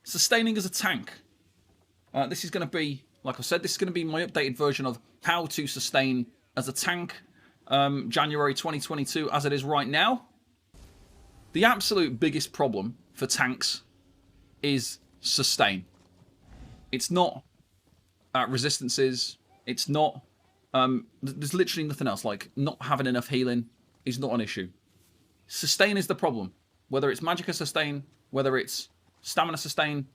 Sustaining as a tank. This is going to be, like I said, this is going to be my updated version of how to sustain as a tank. January 2022 as it is right now. The absolute biggest problem for tanks is sustain. It's not resistances. It's not... there's literally nothing else. Like, not having enough healing is not an issue. Sustain is the problem. Whether it's Magicka sustain, whether it's stamina sustain.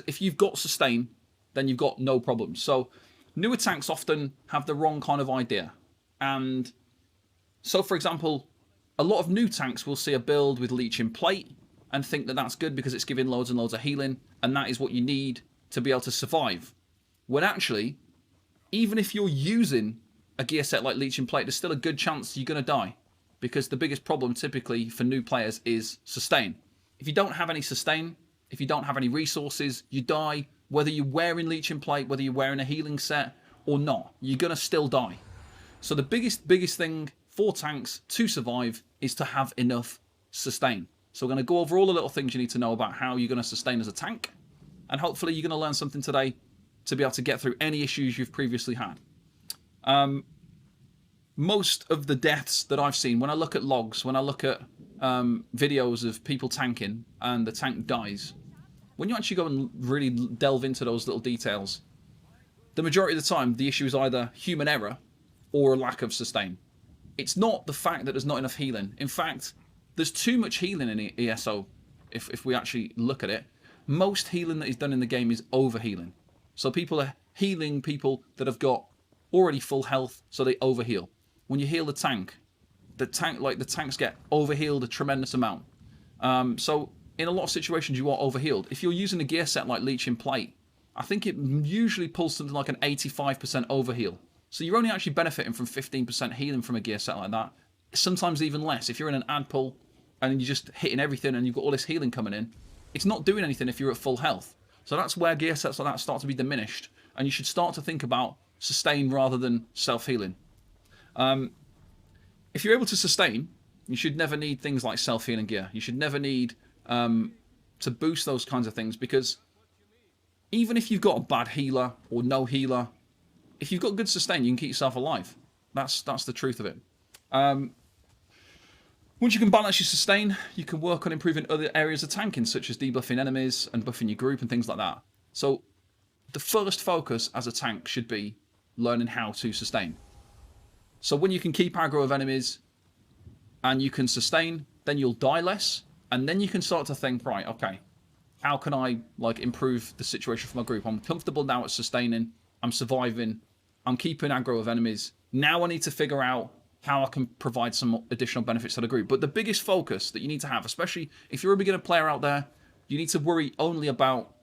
If you've got sustain, then you've got no problem. So, newer tanks often have the wrong kind of idea. And so, for example, a lot of new tanks will see a build with Leech in Plate and think that that's good because it's giving loads and loads of healing, and that is what you need to be able to survive. When actually, even if you're using a gear set like Leech in Plate, there's still a good chance you're going to die, because the biggest problem typically for new players is sustain. If you don't have any sustain, if you don't have any resources, you die. Whether you're wearing Leech in Plate, whether you're wearing a healing set or not, you're going to still die. So the biggest thing for tanks to survive is to have enough sustain. So we're going to go over all the little things you need to know about how you're going to sustain as a tank. And hopefully you're going to learn something today to be able to get through any issues you've previously had. Most of the deaths that I've seen, when I look at logs, when I look at videos of people tanking and the tank dies, when you actually go and really delve into those little details, the majority of the time the issue is either human error or a lack of sustain. It's not the fact that there's not enough healing. In fact, there's too much healing in ESO, if we actually look at it. Most healing that is done in the game is overhealing. So people are healing people that have got already full health, so they overheal. When you heal the tanks get overhealed a tremendous amount. So in a lot of situations you are overhealed. If you're using a gear set like Leech in Plate, I think it usually pulls something like an 85% overheal. So you're only actually benefiting from 15% healing from a gear set like that. Sometimes even less. If you're in an ad pull and you're just hitting everything and you've got all this healing coming in, it's not doing anything if you're at full health. So that's where gear sets like that start to be diminished. And you should start to think about sustain rather than self-healing. If you're able to sustain, you should never need things like self-healing gear. You should never need to boost those kinds of things, because even if you've got a bad healer or no healer, if you've got good sustain, you can keep yourself alive. That's the truth of it. Once you can balance your sustain, you can work on improving other areas of tanking, such as debuffing enemies and buffing your group and things like that. So the first focus as a tank should be learning how to sustain. So when you can keep aggro of enemies and you can sustain, then you'll die less, and then you can start to think, right, okay, how can I improve the situation for my group? I'm comfortable now at sustaining, I'm surviving, I'm keeping aggro of enemies. Now I need to figure out how I can provide some additional benefits to the group. But the biggest focus that you need to have, especially if you're a beginner player out there, you need to worry only about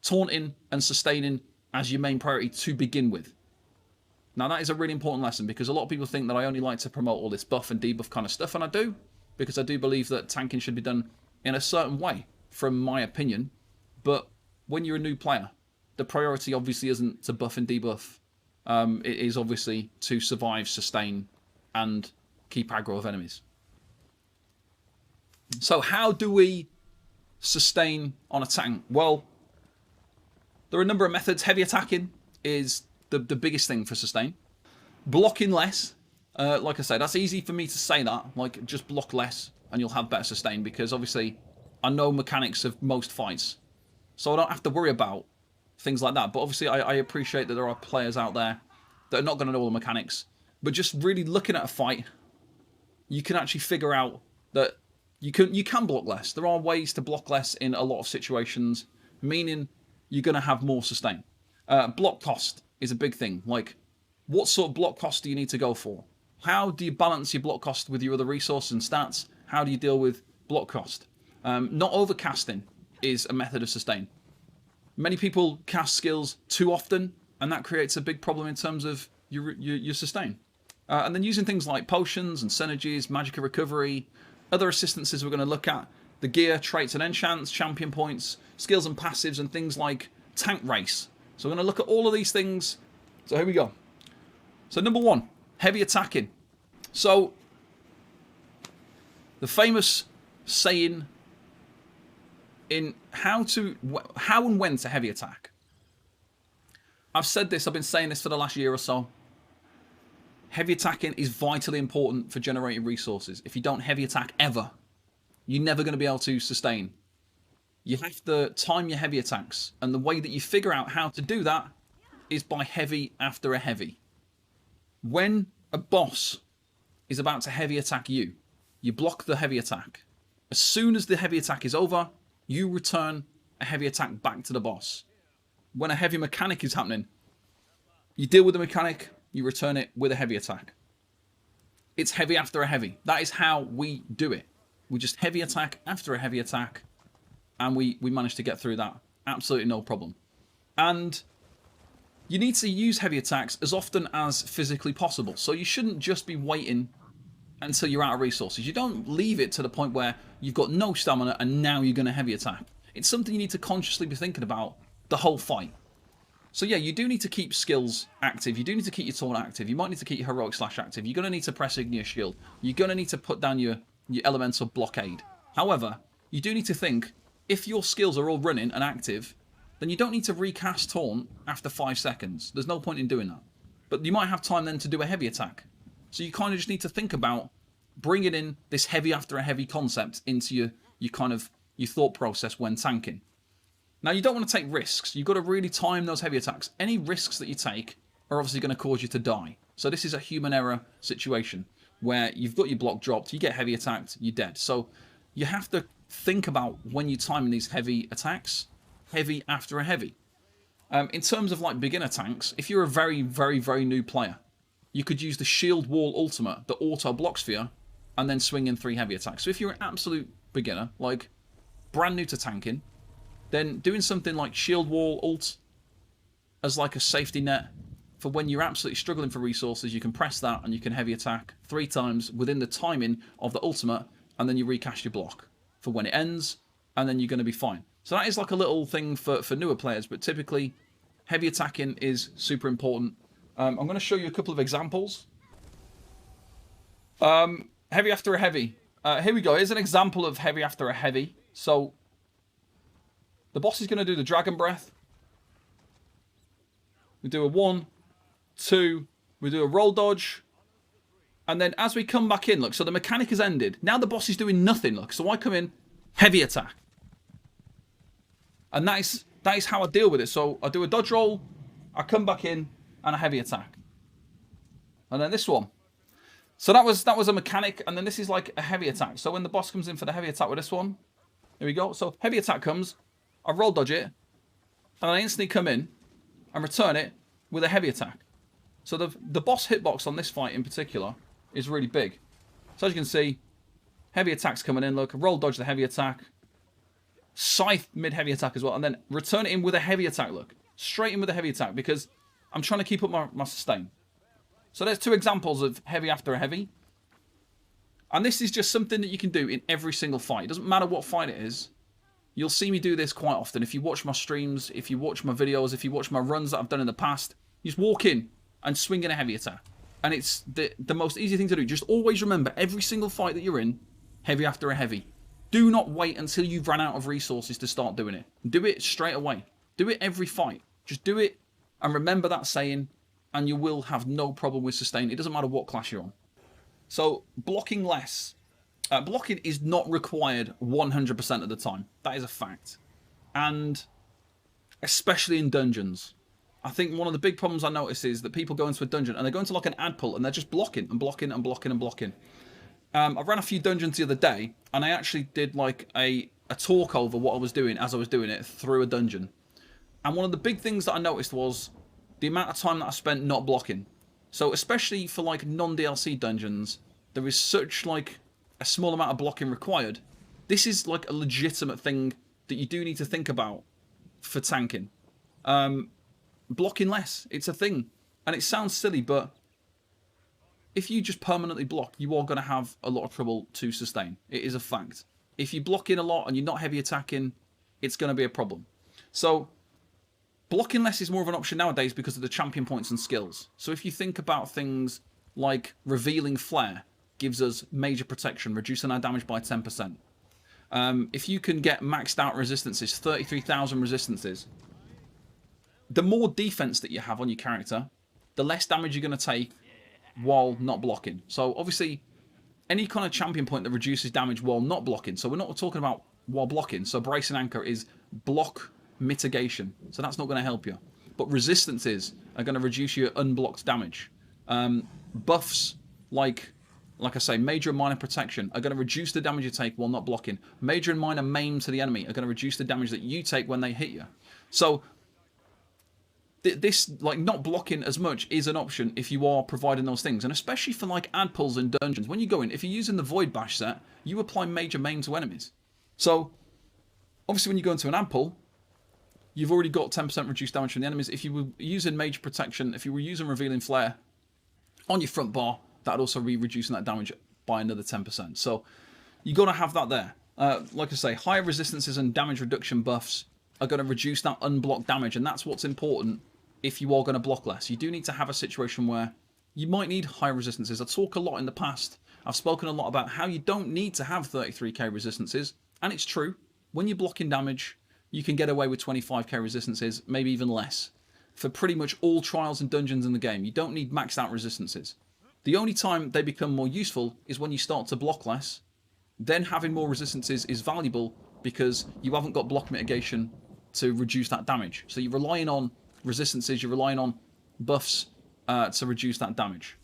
taunting and sustaining as your main priority to begin with. Now that is a really important lesson, because a lot of people think that I only like to promote all this buff and debuff kind of stuff, and I do, because I do believe that tanking should be done in a certain way, from my opinion. But when you're a new player, the priority obviously isn't to buff and debuff. It is obviously to survive, sustain, and keep aggro of enemies. So how do we sustain on a tank? Well, there are a number of methods. Heavy attacking is the biggest thing for sustain. Blocking less. Like I said, that's easy for me to say that. Like, just block less and you'll have better sustain, because obviously I know mechanics of most fights. So I don't have to worry about things like that. But obviously I appreciate that there are players out there that are not going to know all the mechanics. But just really looking at a fight, you can actually figure out that you can block less. There are ways to block less in a lot of situations, meaning you're going to have more sustain. Block cost is a big thing. Like, what sort of block cost do you need to go for? How do you balance your block cost with your other resources and stats? How do you deal with block cost? Not overcasting is a method of sustain. Many people cast skills too often, and that creates a big problem in terms of your sustain. And then using things like potions and synergies, Magicka Recovery, other assistances we're going to look at, the gear, traits and enchants, champion points, skills and passives, and things like tank race. So we're going to look at all of these things. So here we go. So number one, heavy attacking. So the famous saying in how and when to heavy attack. I've said this, I've been saying this for the last year or so. Heavy attacking is vitally important for generating resources. If you don't heavy attack ever, you're never going to be able to sustain. You have to time your heavy attacks, and the way that you figure out how to do that is by heavy after a heavy. When a boss is about to heavy attack you, you block the heavy attack. As soon as the heavy attack is over, you return a heavy attack back to the boss. When a heavy mechanic is happening, you deal with the mechanic, you return it with a heavy attack. It's heavy after a heavy. That is how we do it. We just heavy attack after a heavy attack, and we manage to get through that. Absolutely no problem. And you need to use heavy attacks as often as physically possible. So you shouldn't just be waiting until you're out of resources. You don't leave it to the point where you've got no stamina and now you're going to heavy attack. It's something you need to consciously be thinking about the whole fight. So yeah, you do need to keep skills active. You do need to keep your taunt active. You might need to keep your heroic slash active. You're going to need to press Igneous Shield. You're going to need to put down your elemental blockade. However, you do need to think, if your skills are all running and active, then you don't need to recast taunt after 5 seconds. There's no point in doing that. But you might have time then to do a heavy attack. So you kind of just need to think about bringing in this heavy after a heavy concept into your thought process when tanking. Now, you don't want to take risks. You've got to really time those heavy attacks. Any risks that you take are obviously going to cause you to die. So this is a human error situation where you've got your block dropped, you get heavy attacked, you're dead. So you have to think about when you're timing these heavy attacks, heavy after a heavy. In terms of like beginner tanks, if you're a very, very, very new player, you could use the Shield Wall Ultimate that auto blocks for you and then swing in 3 heavy attacks. So if you're an absolute beginner, like brand new to tanking, then doing something like Shield Wall Ult as like a safety net for when you're absolutely struggling for resources, you can press that and you can heavy attack 3 times within the timing of the ultimate, and then you recast your block for when it ends, and then you're going to be fine. So that is like a little thing for newer players, but typically heavy attacking is super important. I'm going to show you a couple of examples. Heavy after a heavy. Here we go. Here's an example of heavy after a heavy. So the boss is going to do the Dragon Breath. We do a 1, 2, we do a roll dodge. And then as we come back in, look, so the mechanic has ended. Now the boss is doing nothing, look. So I come in, heavy attack. And that is how I deal with it. So I do a dodge roll, I come back in, and a heavy attack. And then this one. So that was a mechanic, and then this is like a heavy attack. So when the boss comes in for the heavy attack with this one, here we go. So heavy attack comes, I roll dodge it, and I instantly come in and return it with a heavy attack. So the boss hitbox on this fight in particular is really big. So as you can see, heavy attacks coming in, look, roll dodge the heavy attack, scythe mid-heavy attack as well, and then return it in with a heavy attack, look. Straight in with a heavy attack, because I'm trying to keep up my sustain. So there's 2 examples of heavy after a heavy. And this is just something that you can do in every single fight. It doesn't matter what fight it is. You'll see me do this quite often. If you watch my streams, if you watch my videos, if you watch my runs that I've done in the past, you just walk in and swing in a heavy attack. And it's the most easy thing to do. Just always remember, every single fight that you're in, heavy after a heavy. Do not wait until you've run out of resources to start doing it. Do it straight away. Do it every fight. Just do it and remember that saying, and you will have no problem with sustain. It doesn't matter what class you're on. So blocking less. Blocking is not required 100% of the time. That is a fact. And especially in dungeons. I think one of the big problems I notice is that people go into a dungeon and they go into like an ad pull and they're just blocking and blocking and blocking and blocking. I ran a few dungeons the other day and I actually did like a talk over what I was doing as I was doing it through a dungeon. And one of the big things that I noticed was the amount of time that I spent not blocking. So especially for like non-DLC dungeons, there is such like a small amount of blocking required. This is like a legitimate thing that you do need to think about for tanking. Blocking less, it's a thing. And it sounds silly, but if you just permanently block, you are going to have a lot of trouble to sustain. It is a fact. If you block in a lot and you're not heavy attacking, it's going to be a problem. So blocking less is more of an option nowadays because of the champion points and skills. So if you think about things like Revealing Flare gives us major protection, reducing our damage by 10%. If you can get maxed out resistances, 33,000 resistances, the more defense that you have on your character, the less damage you're going to take while not blocking. So obviously, any kind of champion point that reduces damage while not blocking. So we're not talking about while blocking. So Brace and Anchor is block mitigation. So that's not going to help you. But resistances are going to reduce your unblocked damage. Buffs like I say, major and minor protection are going to reduce the damage you take while not blocking. Major and minor maim to the enemy are going to reduce the damage that you take when they hit you. So this, like, not blocking as much is an option if you are providing those things. And especially for, like, ad pulls in dungeons. When you go in, if you're using the Void Bash set, you apply major maim to enemies. So, obviously when you go into an ad pull, you've already got 10% reduced damage from the enemies. If you were using major protection, if you were using Revealing Flare on your front bar, that'd also be reducing that damage by another 10%. So, you got to have that there. Like I say, higher resistances and damage reduction buffs are going to reduce that unblocked damage. And that's what's important if you are going to block less. You do need to have a situation where you might need high resistances. I talk a lot in the past. I've spoken a lot about how you don't need to have 33k resistances. And it's true. When you're blocking damage, you can get away with 25k resistances, maybe even less. For pretty much all trials and dungeons in the game, you don't need maxed out resistances. The only time they become more useful is when you start to block less. Then having more resistances is valuable because you haven't got block mitigation to reduce that damage. So you're relying on resistances, you're relying on buffs to reduce that damage.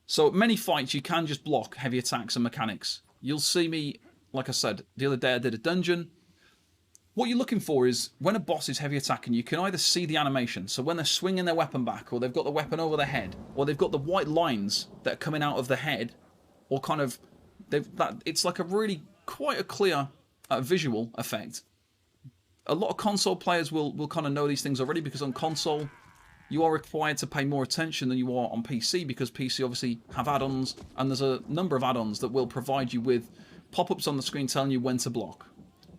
So many fights you can just block heavy attacks and mechanics. You'll see me, like I said, the other day I did a dungeon. What you're looking for is when a boss is heavy attacking, you can either see the animation. So when they're swinging their weapon back, or they've got the weapon over their head, or they've got the white lines that are coming out of the head, or kind of, it's like a really quite a clear visual effect. A lot of console players will kind of know these things already, because on console you are required to pay more attention than you are on PC, because PC obviously have add-ons, and there's a number of add-ons that will provide you with pop-ups on the screen telling you when to block,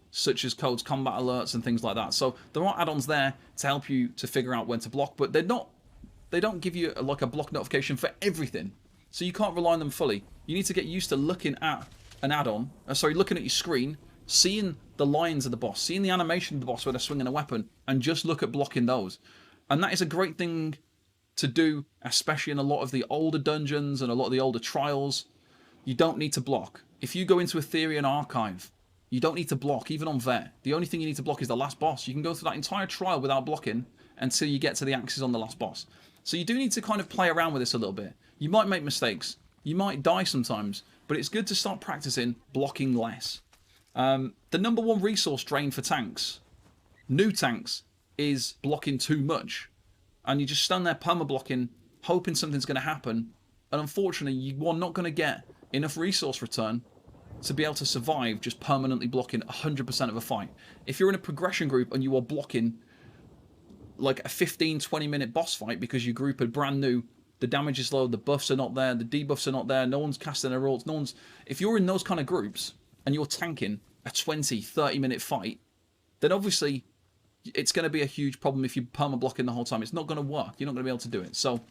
such as codes, combat alerts, and things like that. So there are add-ons there to help you to figure out when to block, but they don't give you like a block notification for everything, so you can't rely on them fully. You need to get used to looking at an add-on, looking at your screen, seeing the lines of the boss, seeing the animation of the boss where they're swinging a weapon, and just look at blocking those. And that is a great thing to do, especially in a lot of the older dungeons and a lot of the older trials. You don't need to block. If you go into Ethereum Archive, you don't need to block, even on Vet. The only thing you need to block is the last boss. You can go through that entire trial without blocking until you get to the axes on the last boss. So you do need to kind of play around with this a little bit. You might make mistakes. You might die sometimes, but it's good to start practicing blocking less. The number one resource drain for tanks, new tanks, is blocking too much. And you just stand there perma-blocking, hoping something's going to happen. And unfortunately, you are not going to get enough resource return to be able to survive just permanently blocking 100% of a fight. If you're in a progression group and you are blocking like a 15-20 minute boss fight because your group are brand new, the damage is low, the buffs are not there, the debuffs are not there, no one's casting their ults, if you're in those kind of groups and you're tanking a 20-30 minute fight, then obviously it's going to be a huge problem if you're perma-blocking the whole time. It's not going to work. You're not going to be able to do it. So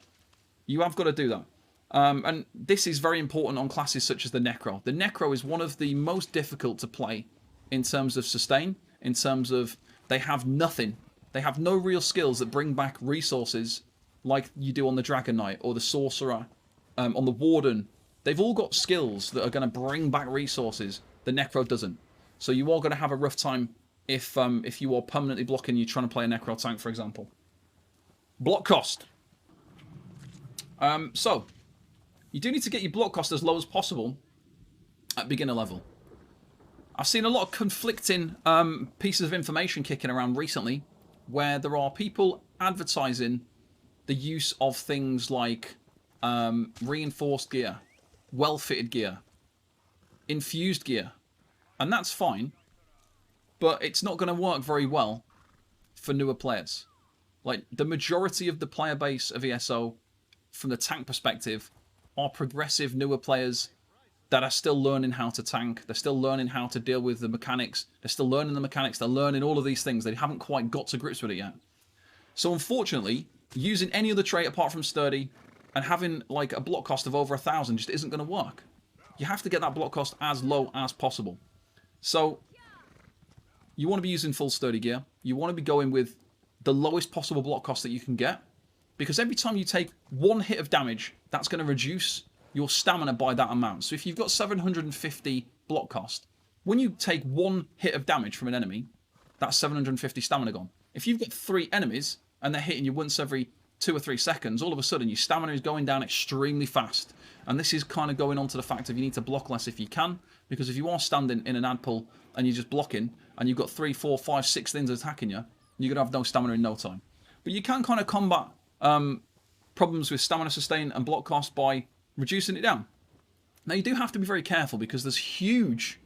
you have got to do that. And this is very important on classes such as the Necro. The Necro is one of the most difficult to play in terms of sustain, in terms of they have nothing. They have no real skills that bring back resources like you do on the Dragon Knight or the Sorcerer, on the Warden. They've all got skills that are going to bring back resources. The Necro doesn't. So you are going to have a rough time if you are permanently blocking, you're trying to play a Necro tank, for example. Block cost. So you do need to get your block cost as low as possible at beginner level. I've seen a lot of conflicting pieces of information kicking around recently, where there are people advertising the use of things like reinforced gear, well-fitted gear, infused gear, and that's fine, but it's not going to work very well for newer players. Like, the majority of the player base of ESO, from the tank perspective, are progressive newer players that are still learning how to tank. They're still learning how to deal with the mechanics. They're still learning the mechanics. They're learning all of these things. They haven't quite got to grips with it yet. So unfortunately, using any other trait apart from sturdy and having like a block cost of over 1,000 just isn't going to work. You have to get that block cost as low as possible. So you want to be using full sturdy gear. You want to be going with the lowest possible block cost that you can get, because every time you take one hit of damage, that's going to reduce your stamina by that amount. So if you've got 750 block cost, when you take one hit of damage from an enemy, that's 750 stamina gone. If you've got 3 enemies and they're hitting you once every 2 or 3 seconds, all of a sudden your stamina is going down extremely fast. And this is kind of going on to the fact of you need to block less if you can, because if you are standing in an ad pull and you're just blocking and you've got 3, 4, 5, 6 things attacking you, you're going to have no stamina in no time. But you can kind of combat problems with stamina sustain and block cost by reducing it down. Now you do have to be very careful, because there's huge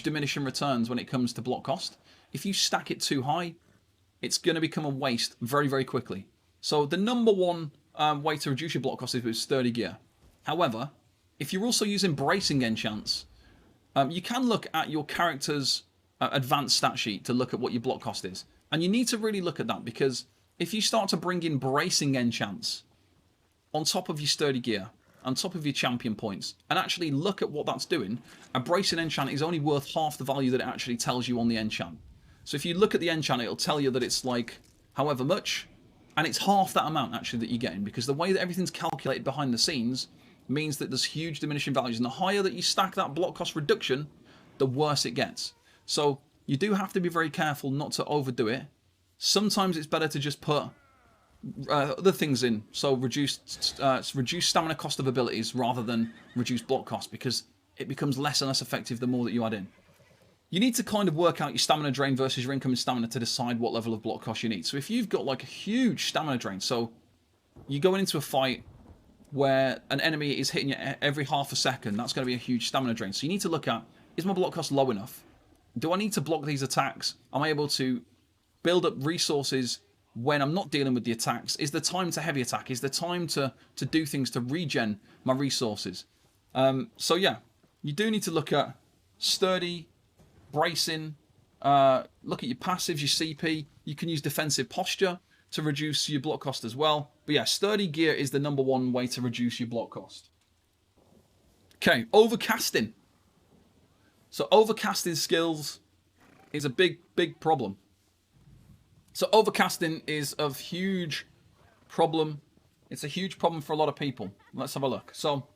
diminishing returns when it comes to block cost. If you stack it too high, it's going to become a waste very, very quickly. So the number one way to reduce your block cost is with sturdy gear. However, if you're also using bracing enchants, you can look at your character's advanced stat sheet to look at what your block cost is. And you need to really look at that, because if you start to bring in bracing enchants on top of your sturdy gear, on top of your champion points, and actually look at what that's doing, a bracing enchant is only worth half the value that it actually tells you on the enchant. So if you look at the enchant, it'll tell you that it's like however much, and it's half that amount actually that you're getting, because the way that everything's calculated behind the scenes means that there's huge diminishing values, and the higher that you stack that block cost reduction, the worse it gets. So you do have to be very careful not to overdo it. Sometimes it's better to just put other things in, so reduce stamina cost of abilities rather than reduce block cost, because it becomes less and less effective the more that you add in. You need to kind of work out your stamina drain versus your incoming stamina to decide what level of block cost you need. So if you've got like a huge stamina drain, so you're going into a fight where an enemy is hitting you every half a second, that's going to be a huge stamina drain. So you need to look at, is my block cost low enough? Do I need to block these attacks? Am I able to build up resources when I'm not dealing with the attacks? Is the time to heavy attack? Is the time to do things to regen my resources? So yeah, you do need to look at sturdy, bracing, look at your passives, your CP. You can use defensive posture to reduce your block cost as well. But yeah, sturdy gear is the number one way to reduce your block cost. Okay, overcasting. So overcasting skills is a big problem. So overcasting is a huge problem. It's a huge problem for a lot of people. Let's have a look. So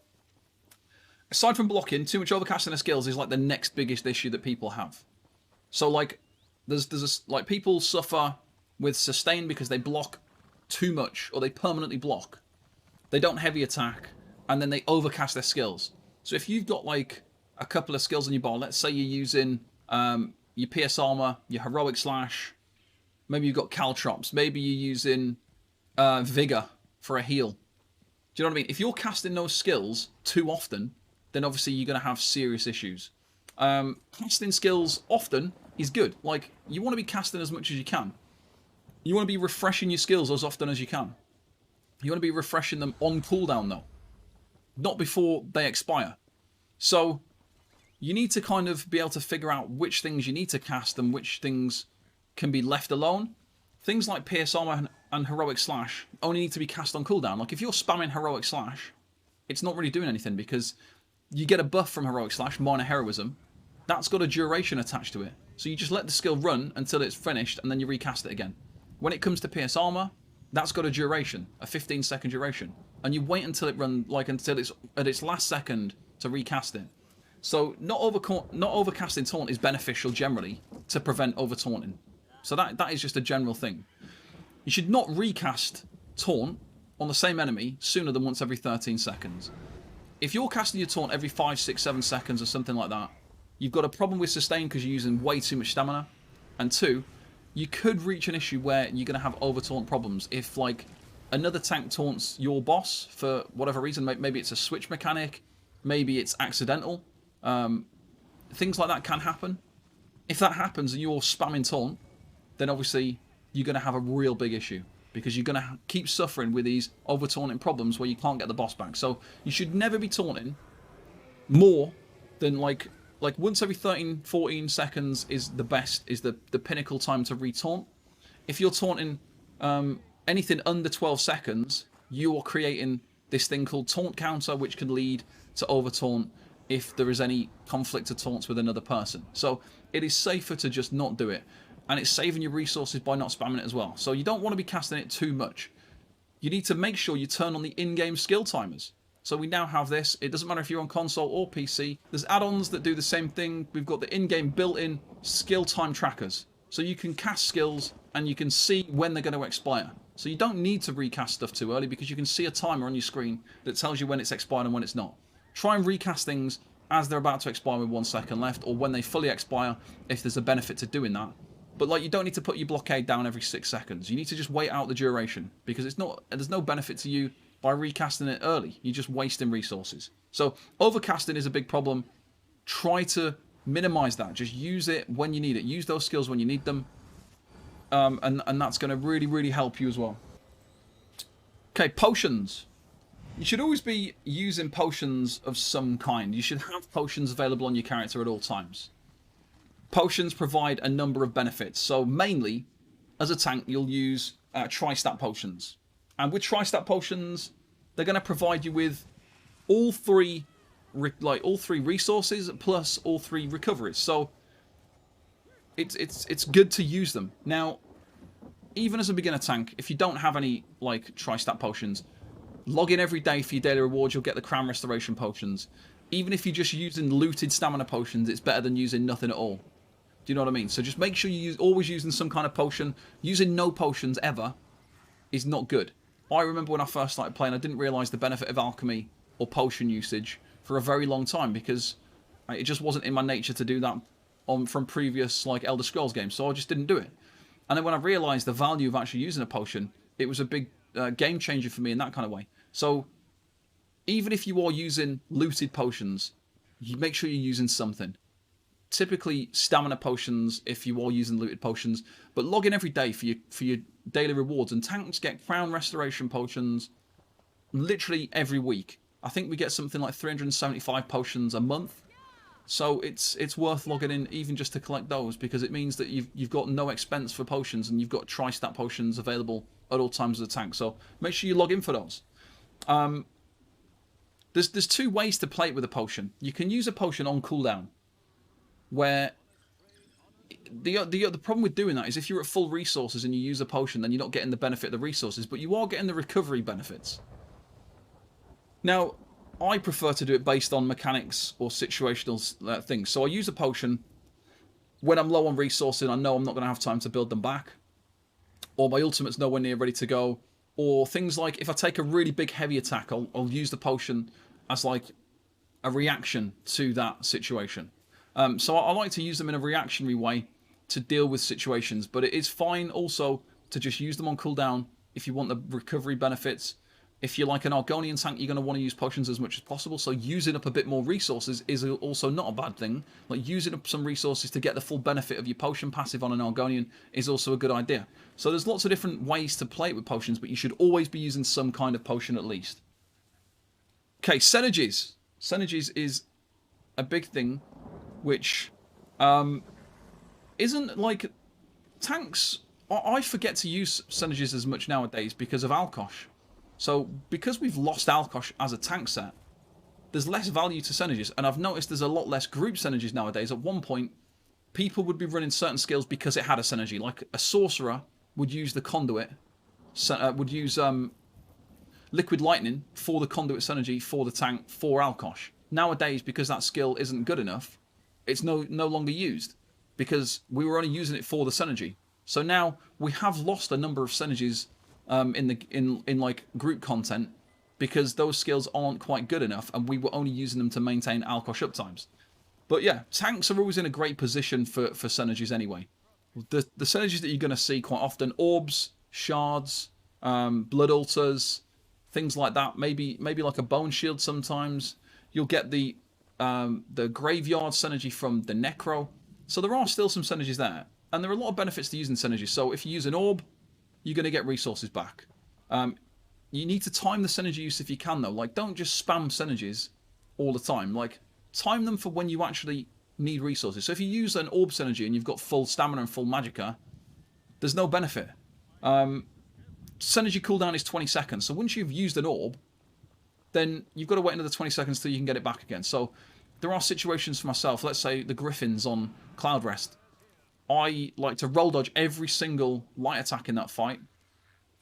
aside from blocking, too much overcasting of skills is like the next biggest issue that people have. So like like people suffer with sustain because they block too much, or they permanently block. They don't heavy attack, and then they overcast their skills. So if you've got like a couple of skills on your bar, let's say you're using your PS armor, your heroic slash, maybe you've got caltrops, maybe you're using vigor for a heal. Do you know what I mean? If you're casting those skills too often, then obviously you're going to have serious issues. Casting skills often is good. Like, you want to be casting as much as you can. You want to be refreshing your skills as often as you can. You want to be refreshing them on cooldown though, not before they expire. So you need to kind of be able to figure out which things you need to cast and which things can be left alone. Things like PS armor and heroic slash only need to be cast on cooldown. Like if you're spamming heroic slash, it's not really doing anything, because you get a buff from heroic slash, minor heroism. That's got a duration attached to it. So you just let the skill run until it's finished, and then you recast it again. When it comes to PS armor, that's got a duration, a 15-second duration, and you wait until it until it's at its last second to recast it. So not overcasting taunt is beneficial generally to prevent over taunting. So that is just a general thing. You should not recast taunt on the same enemy sooner than once every 13 seconds. If you're casting your taunt every 5, 6, 7 seconds or something like that, you've got a problem with sustain because you're using way too much stamina. And 2, you could reach an issue where you're going to have over taunt problems if like another tank taunts your boss for whatever reason. Maybe it's a switch mechanic, maybe it's accidental. Things like that can happen. If that happens and you're spamming taunt, then obviously you're going to have a real big issue, because you're going to keep suffering with these over taunting problems where you can't get the boss back. So you should never be taunting more than like once every 13, 14 seconds is the best, is the pinnacle time to retaunt. If you're taunting anything under 12 seconds, you are creating this thing called taunt counter, which can lead to over taunt. if there is any conflict of taunts with another person. So it is safer to just not do it, and it's saving your resources by not spamming it as well. So you don't want to be casting it too much. You need to make sure you turn on the in-game skill timers. So we now have this. It doesn't matter if you're on console or PC. There's add-ons that do the same thing. We've got the in-game built-in skill time trackers. So you can cast skills and you can see when they're going to expire. So you don't need to recast stuff too early because you can see a timer on your screen that tells you when it's expired and when it's not. Try and recast things as they're about to expire with 1 second left, or when they fully expire if there's a benefit to doing that. But like, you don't need to put your blockade down every 6 seconds. You need to just wait out the duration because there's no benefit to you by recasting it early. You're just wasting resources. So overcasting is a big problem. Try to minimize that. Just use it when you need it. Use those skills when you need them. And that's going to really, really help you as well. Okay, potions. You should always be using potions of some kind. You should have potions available on your character at all times. Potions provide a number of benefits. So mainly, as a tank, you'll use tri-stat potions. And with tri-stat potions, they're going to provide you with all three resources plus all 3 recoveries. So it's good to use them. Now, even as a beginner tank, if you don't have any like tri-stat potions, log in every day for your daily rewards. You'll get the crown restoration potions. Even if you're just using looted stamina potions, it's better than using nothing at all. Do you know what I mean? So just make sure you're always using some kind of potion. Using no potions ever is not good. I remember when I first started playing, I didn't realise the benefit of alchemy or potion usage for a very long time because it just wasn't in my nature to do that from previous like Elder Scrolls games, so I just didn't do it. And then when I realised the value of actually using a potion, it was a big game changer for me in that kind of way. So even if you are using looted potions, you make sure you're using something. Typically stamina potions if you are using looted potions, but log in every day for your daily rewards. And tanks get crown restoration potions literally every week. I think we get something like 375 potions a month. So it's worth logging in even just to collect those, because it means that you've got no expense for potions and you've got tri-stat potions available at all times as a tank. So make sure you log in for those. There's 2 ways to play it with a potion. You can use a potion on cooldown, where the problem with doing that is if you're at full resources and you use a potion, then you're not getting the benefit of the resources, but you are getting the recovery benefits. Now, I prefer to do it based on mechanics or situational things. So I use a potion when I'm low on resources and I know I'm not going to have time to build them back, or my ultimate's nowhere near ready to go, or things like if I take a really big heavy attack, I'll use the potion as like a reaction to that situation. So I like to use them in a reactionary way to deal with situations, but it is fine also to just use them on cooldown if you want the recovery benefits. If you're like an Argonian tank, you're going to want to use potions as much as possible, so using up a bit more resources is also not a bad thing. Like using up some resources to get the full benefit of your potion passive on an Argonian is also a good idea. So there's lots of different ways to play it with potions, but you should always be using some kind of potion at least. Okay, Synergies. Synergies is a big thing, which isn't like tanks. I forget to use Synergies as much nowadays because of Alkosh. So because we've lost Alkosh as a tank set, there's less value to Synergies, and I've noticed there's a lot less group Synergies nowadays. At one point, people would be running certain skills because it had a synergy. Like a sorcerer would use the conduit, would use liquid lightning for the conduit synergy for the tank for Alkosh. Nowadays, because that skill isn't good enough, it's no longer used because we were only using it for the synergy. So now we have lost a number of synergies in like group content because those skills aren't quite good enough, and we were only using them to maintain Alkosh uptimes. But yeah, tanks are always in a great position for synergies anyway. The synergies that you're going to see quite often: orbs, shards, blood altars, things like that. Maybe like a bone shield. Sometimes you'll get the graveyard synergy from the necro. So there are still some synergies there, and there are a lot of benefits to using synergies. So if you use an orb, you're going to get resources back. You need to time the synergy use if you can, though. Like, don't just spam synergies all the time. Like, time them for when you actually need resources. So if you use an orb synergy and you've got full stamina and full magicka, there's no benefit. Synergy cooldown is 20 seconds. So once you've used an orb, then you've got to wait another 20 seconds till you can get it back again. So there are situations for myself, let's say the Griffins on Cloud Rest. I like to roll dodge every single light attack in that fight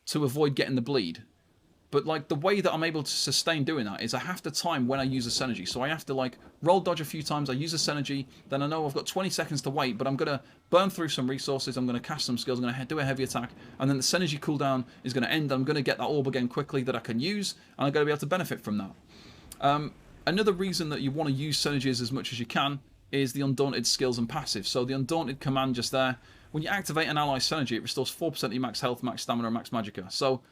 to avoid getting the bleed. But like the way that I'm able to sustain doing that is I have to time when I use a Synergy. So I have to like roll dodge a few times, I use a Synergy, then I know I've got 20 seconds to wait, but I'm going to burn through some resources, I'm going to cast some skills, I'm going to do a heavy attack, and then the Synergy cooldown is going to end, I'm going to get that orb again quickly that I can use, and I'm going to be able to benefit from that. Another reason that you want to use Synergies as much as you can is the Undaunted skills and passives. So the Undaunted command just there, when you activate an ally Synergy, it restores 4% of your max health, max stamina, and max magicka. So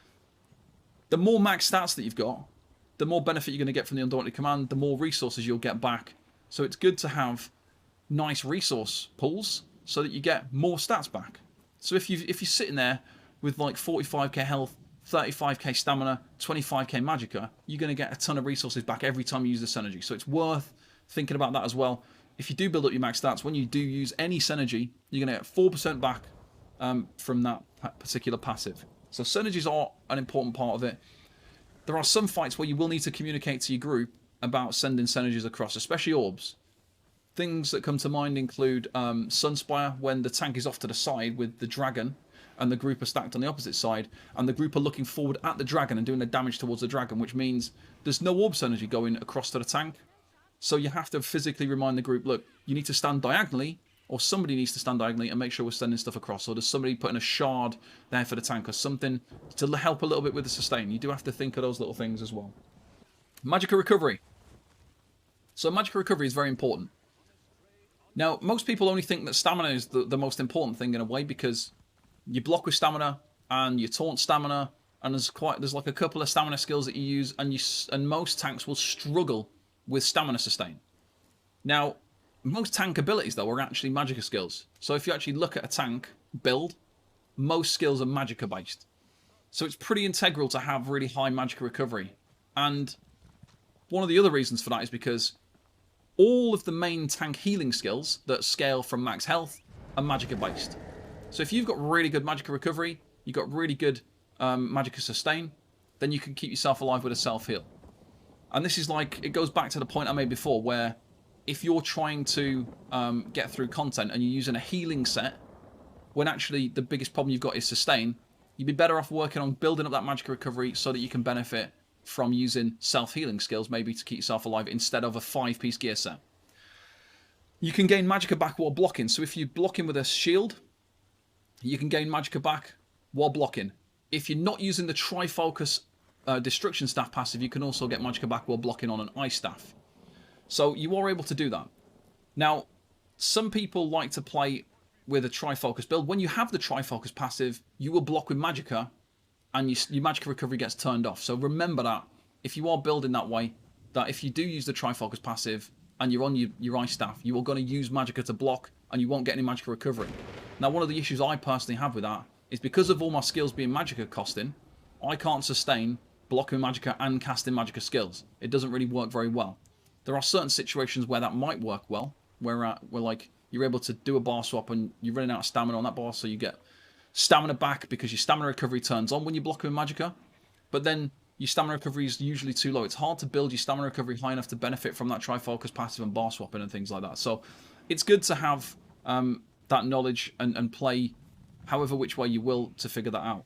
the more max stats that you've got, the more benefit you're going to get from the Undaunted command, the more resources you'll get back. So it's good to have nice resource pools so that you get more stats back. So if you're sitting there with like 45k health, 35k stamina, 25k magicka, you're going to get a ton of resources back every time you use the Synergy. So it's worth thinking about that as well. If you do build up your max stats, when you do use any Synergy, you're going to get 4% back from that particular passive. So Synergies are an important part of it. There are some fights where you will need to communicate to your group about sending Synergies across, especially orbs. Things that come to mind include Sunspire, when the tank is off to the side with the dragon and the group are stacked on the opposite side, and the group are looking forward at the dragon and doing the damage towards the dragon, which means there's no orb Synergy going across to the tank. So you have to physically remind the group, look, you need to stand diagonally, or somebody needs to stand diagonally and make sure we're sending stuff across, or there's somebody putting a shard there for the tank or something to help a little bit with the sustain. You do have to think of those little things as well. Magicka Recovery. So Magicka Recovery is very important. Now, most people only think that stamina is the most important thing in a way, because you block with stamina and you taunt stamina, and there's like a couple of stamina skills that you use, and most tanks will struggle with stamina sustain. Now, most tank abilities, though, are actually Magicka skills. So if you actually look at a tank build, most skills are Magicka based. So it's pretty integral to have really high Magicka Recovery. And one of the other reasons for that is because all of the main tank healing skills that scale from max health are Magicka based. So if you've got really good Magicka Recovery, you've got really good Magicka Sustain, then you can keep yourself alive with a self-heal. And this is like, it goes back to the point I made before, where if you're trying to get through content and you're using a healing set, when actually the biggest problem you've got is sustain, you'd be better off working on building up that Magicka Recovery so that you can benefit from using self-healing skills, maybe to keep yourself alive, instead of a 5-piece gear set. You can gain Magicka back while blocking. So if you're blocking with a shield, you can gain Magicka back while blocking. If you're not using the Trifocus Destruction Staff passive, you can also get Magicka back while blocking on an Ice Staff. So you are able to do that. Now, some people like to play with a Trifocus build. When you have the Trifocus passive, you will block with Magicka, and your Magicka Recovery gets turned off. So remember that, if you are building that way, that if you do use the Trifocus passive and you're on your Ice Staff, you are going to use Magicka to block, and you won't get any Magicka Recovery. Now, one of the issues I personally have with that is because of all my skills being Magicka costing, I can't sustain blocking Magicka and casting Magicka skills. It doesn't really work very well. There are certain situations where that might work well, where like you're able to do a bar swap and you're running out of stamina on that bar, so you get stamina back because your stamina recovery turns on when you block with Magicka. But then your stamina recovery is usually too low. It's hard to build your stamina recovery high enough to benefit from that Trifocus passive and bar swapping and things like that. So it's good to have that knowledge and play however which way you will to figure that out.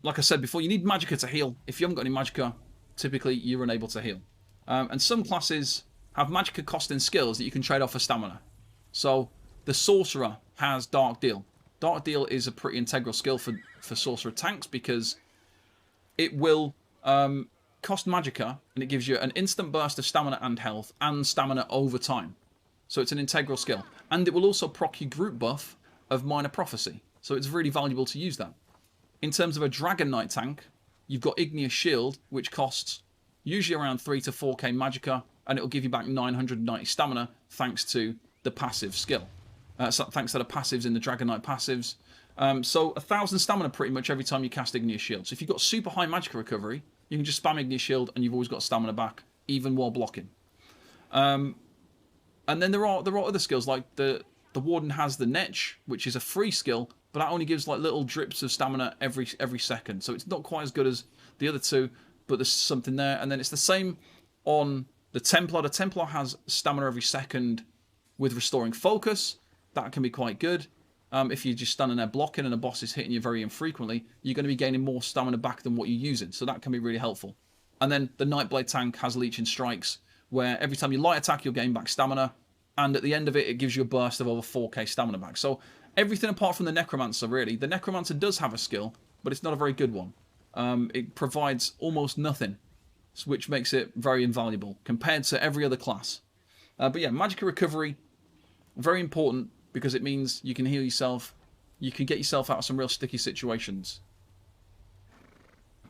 Like I said before, you need Magicka to heal. If you haven't got any Magicka, typically you're unable to heal. And some classes have Magicka costing skills that you can trade off for stamina. So the Sorcerer has Dark Deal. Dark Deal is a pretty integral skill for Sorcerer tanks, because it will cost Magicka, and it gives you an instant burst of stamina and health, and stamina over time. So it's an integral skill. And it will also proc you group buff of Minor Prophecy. So it's really valuable to use that. In terms of a Dragon Knight tank, you've got Igneous Shield, which costs usually around 3 to 4k Magicka, and it will give you back 990 stamina thanks to the passive skill. Thanks to the passives in the Dragon Knight passives. So 1000 stamina pretty much every time you cast Igneous Shield. So if you've got super high Magicka Recovery, you can just spam Igneous Shield and you've always got stamina back, even while blocking. And then there are other skills, like the Warden has the Netch, which is a free skill, but that only gives like little drips of stamina every second. So it's not quite as good as the other two, but there's something there. And then it's the same on The Templar has stamina every second with restoring focus. That can be quite good. If you're just standing there blocking and a boss is hitting you very infrequently, you're going to be gaining more stamina back than what you're using. So that can be really helpful. And then the Nightblade tank has leeching strikes, where every time you light attack, you'll gain back stamina. And at the end of it, it gives you a burst of over 4k stamina back. So everything apart from the Necromancer, really. The Necromancer does have a skill, but it's not a very good one. It provides almost nothing, which makes it very invaluable compared to every other class. But yeah, Magicka Recovery, very important because it means you can heal yourself. You can get yourself out of some real sticky situations.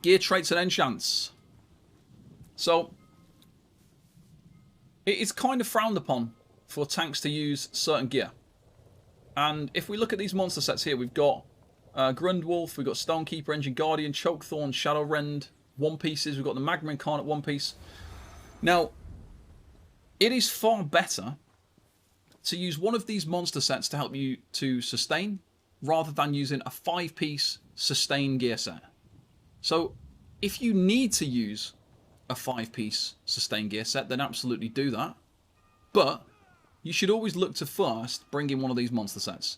Gear traits and enchants. So, it is kind of frowned upon for tanks to use certain gear. And if we look at these monster sets here, we've got Grundwolf, we've got Stonekeeper, Engine Guardian, Chokethorn, Shadowrend, One Pieces, we've got the Magma Incarnate One Piece. Now, it is far better to use one of these monster sets to help you to sustain, rather than using a 5-piece sustain gear set. So, if you need to use a 5-piece sustain gear set, then absolutely do that. But you should always look to first bring in one of these monster sets.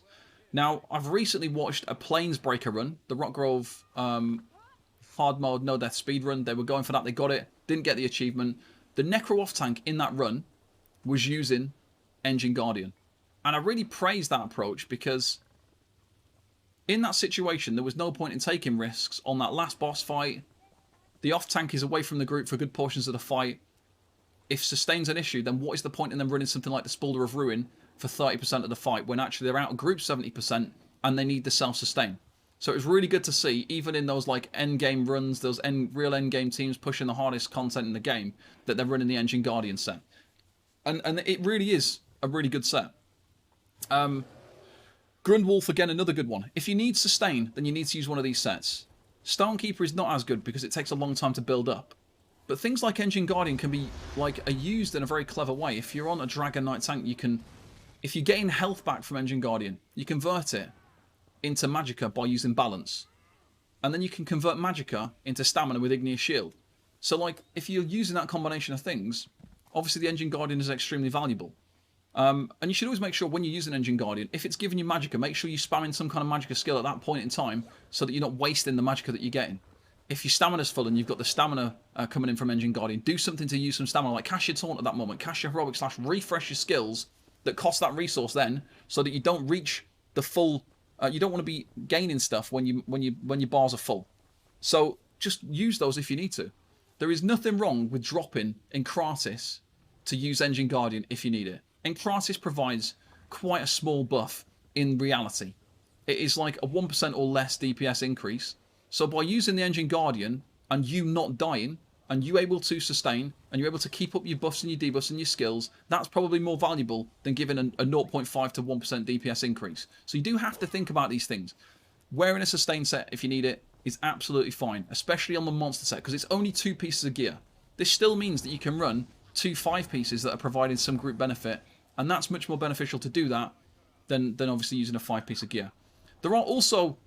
Now, I've recently watched a Planesbreaker run, the Rockgrove hard mode, no death speed run. They were going for that, they got it, didn't get the achievement. The Necro off tank in that run was using Engine Guardian. And I really praise that approach because in that situation, there was no point in taking risks on that last boss fight. The off tank is away from the group for good portions of the fight. If sustain's an issue, then what is the point in them running something like the Spulder of Ruin for 30% of the fight when actually they're out of group 70% and they need the self-sustain? So it was really good to see, even in those like end-game runs, those real end-game teams pushing the hardest content in the game, that they're running the Engine Guardian set. And it really is a really good set. Grundwolf, again, another good one. If you need sustain, then you need to use one of these sets. Stonekeeper is not as good because it takes a long time to build up. But things like Engine Guardian can be used in a very clever way. If you're on a Dragon Knight tank, you can, if you gain health back from Engine Guardian, you convert it into Magicka by using balance. And then you can convert Magicka into stamina with Igneous Shield. So like, if you're using that combination of things, obviously the Engine Guardian is extremely valuable. And you should always make sure when you use an Engine Guardian, if it's giving you Magicka, make sure you spam in some kind of Magicka skill at that point in time so that you're not wasting the Magicka that you're getting. If your stamina's full and you've got the stamina coming in from Engine Guardian, do something to use some stamina, like cast your taunt at that moment, cast your heroic slash, refresh your skills that cost that resource then, so that you don't reach the full. You don't want to be gaining stuff when your bars are full. So just use those if you need to. There is nothing wrong with dropping Enkratis to use Engine Guardian if you need it. Enkratis provides quite a small buff in reality. It is like a 1% or less DPS increase. So by using the Engine Guardian and you not dying and you able to sustain and you're able to keep up your buffs and your debuffs and your skills, that's probably more valuable than giving a 0.5 to 1% DPS increase. So you do have to think about these things. Wearing a sustain set if you need it is absolutely fine, especially on the monster set because it's only 2 pieces of gear. This still means that you can run 2 5 pieces that are providing some group benefit, and that's much more beneficial to do that than obviously using a 5-piece of gear. There are also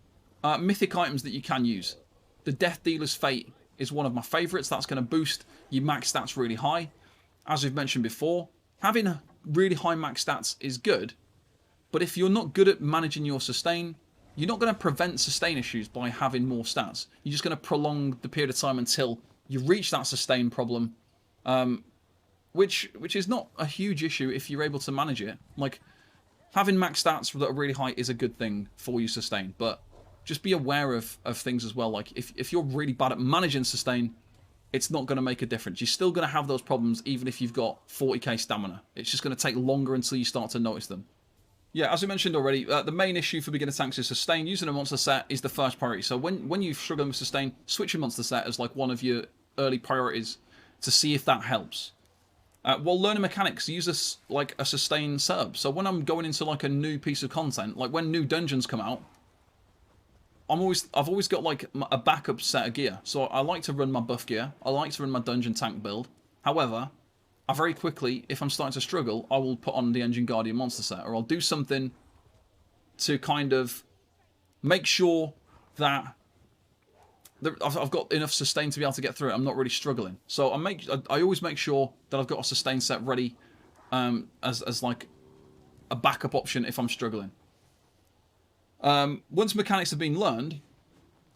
mythic items that you can use. The Death Dealer's Fate is one of my favourites. That's going to boost your max stats really high. As we've mentioned before, having really high max stats is good, but if you're not good at managing your sustain, you're not going to prevent sustain issues by having more stats. You're just going to prolong the period of time until you reach that sustain problem, which is not a huge issue if you're able to manage it. Like, having max stats that are really high is a good thing for you sustain, but just be aware of things as well. Like, if you're really bad at managing sustain, it's not going to make a difference. You're still going to have those problems even if you've got 40k stamina. It's just going to take longer until you start to notice them. Yeah, as we mentioned already, the main issue for beginner tanks is sustain. Using a monster set is the first priority. So when you're struggling with sustain, switch your monster set as like one of your early priorities to see if that helps. While learning mechanics, use a sustain setup. So when I'm going into like a new piece of content, like when new dungeons come out, I've always got like a backup set of gear. So I like to run my buff gear. I like to run my dungeon tank build. However, I very quickly, if I'm starting to struggle, I will put on the Engine Guardian monster set, or I'll do something to kind of make sure that I've got enough sustain to be able to get through it. I'm not really struggling. So I always make sure that I've got a sustain set ready as like a backup option if I'm struggling. Once mechanics have been learned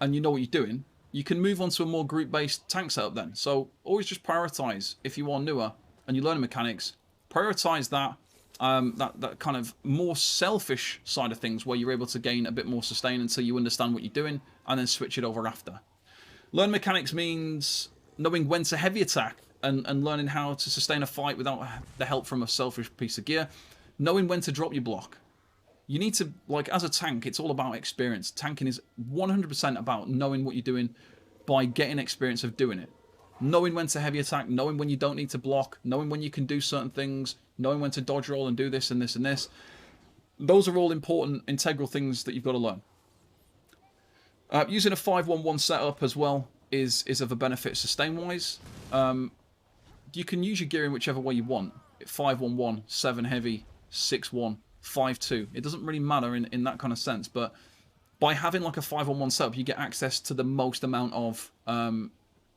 and you know what you're doing, you can move on to a more group-based tank setup then. So always just prioritize, if you are newer and you're learning mechanics, prioritize that that kind of more selfish side of things where you're able to gain a bit more sustain until you understand what you're doing and then switch it over after. Learn mechanics means knowing when to heavy attack and learning how to sustain a fight without the help from a selfish piece of gear. Knowing when to drop your block. You need to, like, as a tank, it's all about experience. Tanking is 100% about knowing what you're doing by getting experience of doing it. Knowing when to heavy attack, knowing when you don't need to block, knowing when you can do certain things, knowing when to dodge roll and do this and this and this. Those are all important, integral things that you've got to learn. Using a 5-1-1 setup as well is of a benefit sustain-wise. You can use your gear in whichever way you want. 5-1-1, 7 heavy, 6-1, 5-2. It doesn't really matter in that kind of sense, but by having like a 5-1-1 setup, you get access to the most amount of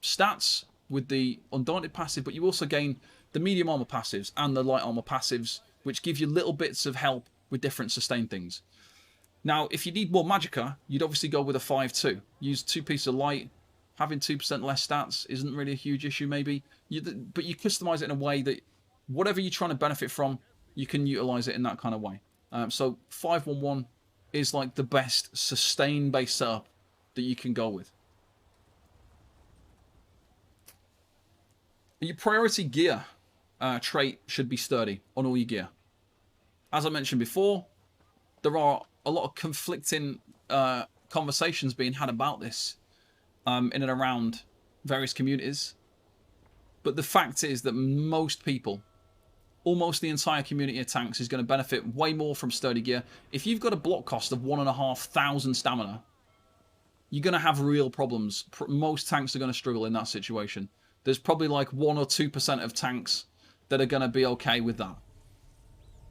stats with the Undaunted passive, but you also gain the medium armor passives and the light armor passives, which give you little bits of help with different sustain things. Now, if you need more Magicka, you'd obviously go with a 5-2. Use 2 pieces of light. Having 2% less stats isn't really a huge issue, maybe. But you customize it in a way that whatever you're trying to benefit from, you can utilize it in that kind of way. So 5-1-1 is like the best sustain-based setup that you can go with. Your priority gear trait should be sturdy on all your gear. As I mentioned before, there are a lot of conflicting conversations being had about this in and around various communities. But the fact is that most people, almost the entire community of tanks, is going to benefit way more from sturdy gear. If you've got a block cost of 1,500 stamina, you're going to have real problems. Most tanks are going to struggle in that situation. There's probably like 1 or 2% of tanks that are going to be okay with that.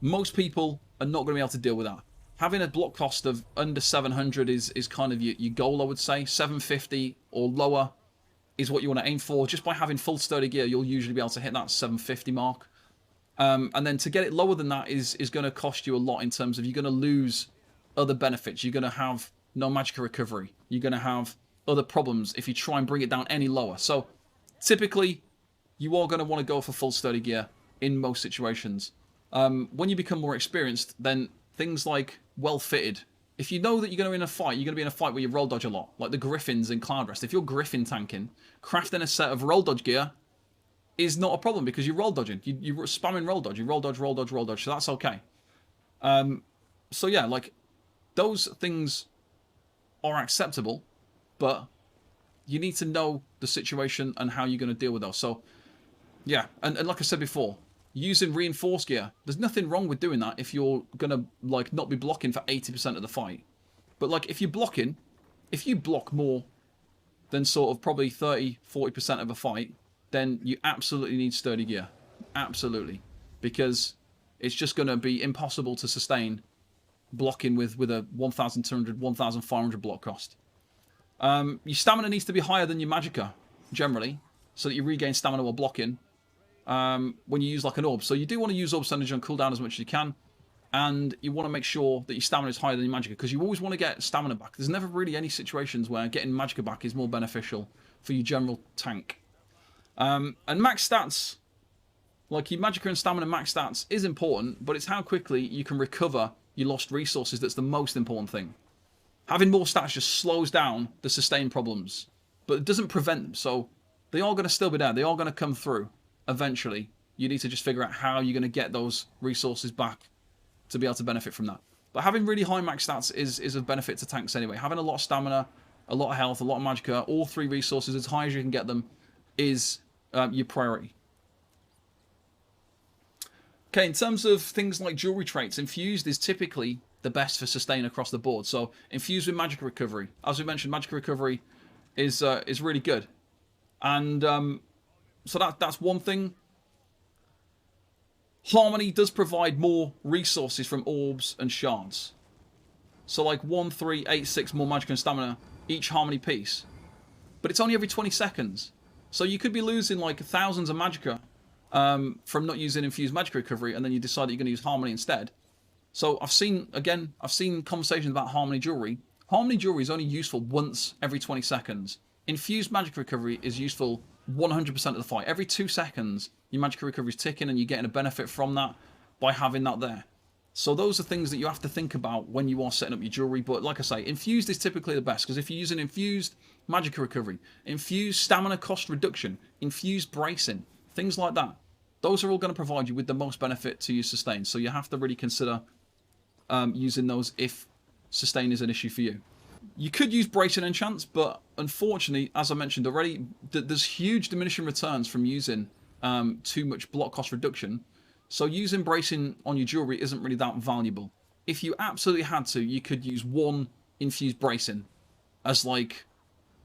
Most people are not going to be able to deal with that. Having a block cost of under 700 is kind of your goal, I would say. 750 or lower is what you want to aim for. Just by having full sturdy gear, you'll usually be able to hit that 750 mark. And then to get it lower than that is going to cost you a lot in terms of you're going to lose other benefits. You're going to have no Magicka Recovery. You're going to have other problems if you try and bring it down any lower. So typically, you are going to want to go for full sturdy gear in most situations. When you become more experienced, then things like well-fitted. If you know that you're going to be in a fight, you're going to be in a fight where you roll dodge a lot, like the Griffins in Cloud Rest. If you're Griffin tanking, crafting a set of roll dodge gear is not a problem because you're roll dodging. You're spamming roll dodge. You roll dodge, roll dodge, roll dodge. So that's okay. So yeah, like those things are acceptable, but you need to know the situation and how you're going to deal with those. So yeah, and like I said before, using reinforced gear, there's nothing wrong with doing that if you're going to like not be blocking for 80% of the fight. But like if you're blocking, if you block more than sort of probably 30-40% of a fight, then you absolutely need sturdy gear. Absolutely. Because it's just going to be impossible to sustain blocking with a 1,200, 1,500 block cost. Your stamina needs to be higher than your Magicka, generally, so that you regain stamina while blocking when you use like an orb. So you do want to use orb synergy on cooldown as much as you can, and you want to make sure that your stamina is higher than your Magicka, because you always want to get stamina back. There's never really any situations where getting Magicka back is more beneficial for your general tank. And max stats, like your Magicka and stamina max stats is important, but it's how quickly you can recover your lost resources that's the most important thing. Having more stats just slows down the sustain problems, but it doesn't prevent them. So they are going to still be there. They are going to come through eventually. You need to just figure out how you're going to get those resources back to be able to benefit from that. But having really high max stats is of benefit to tanks anyway. Having a lot of stamina, a lot of health, a lot of Magicka, all 3 resources as high as you can get them is your priority. Okay, in terms of things like jewelry traits, Infused is typically the best for sustain across the board. So Infused with Magicka Recovery. As we mentioned, Magicka Recovery is really good. And so that's one thing. Harmony does provide more resources from orbs and shards. So like 1, 3, 8, 6 more Magicka and stamina each Harmony piece. but it's only every 20 seconds. So you could be losing like thousands of Magicka from not using infused Magicka Recovery, and then you decide that you're going to use Harmony instead. So I've seen conversations about Harmony Jewelry. Harmony Jewelry is only useful once every 20 seconds. Infused Magicka Recovery is useful 100% of the fight. Every 2 seconds, your Magicka Recovery is ticking, and you're getting a benefit from that by having that there. So those are things that you have to think about when you are setting up your jewelry. But like I say, infused is typically the best, because if you're using infused Magicka Recovery, infused stamina cost reduction, infused bracing, things like that, those are all going to provide you with the most benefit to your sustain. So you have to really consider using those if sustain is an issue for you. You could use bracing enchants, but unfortunately, as I mentioned already, there's huge diminishing returns from using too much block cost reduction. So using bracing on your jewelry isn't really that valuable. If you absolutely had to, you could use 1 infused bracing as like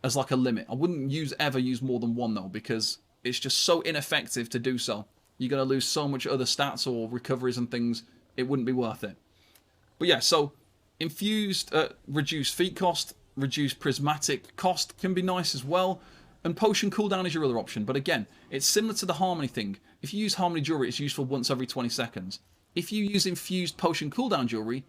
a limit. I wouldn't ever use more than 1 though, because it's just so ineffective to do so. You're going to lose so much other stats or recoveries and things, it wouldn't be worth it. But yeah, so infused, reduced feat cost, reduced prismatic cost can be nice as well. And potion cooldown is your other option. But again, it's similar to the Harmony thing. If you use Harmony Jewelry, it's useful once every 20 seconds. If you use infused potion cooldown jewelry,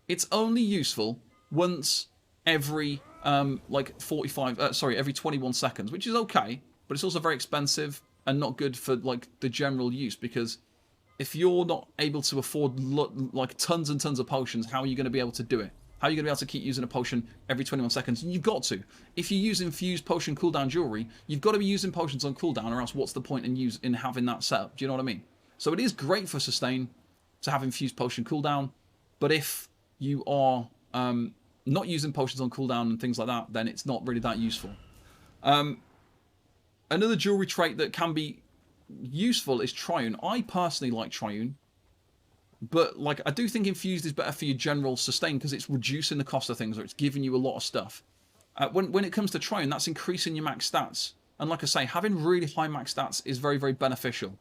it's only useful once every every 21 seconds, which is okay, but it's also very expensive and not good for like the general use, because if you're not able to afford like tons and tons of potions, how are you going to be able to do it? How are you going to be able to keep using a potion every 21 seconds? You've got to. If you use infused potion cooldown jewelry, you've got to be using potions on cooldown, or else what's the point in having that set up? Do you know what I mean? So it is great for sustain to have infused potion cooldown, but if you are not using potions on cooldown and things like that, then it's not really that useful. Another jewelry trait that can be useful is Triune. I personally like Triune, but like I do think infused is better for your general sustain, because it's reducing the cost of things, or it's giving you a lot of stuff. When it comes to Triune, that's increasing your max stats, and like I say, having really high max stats is very, very beneficial.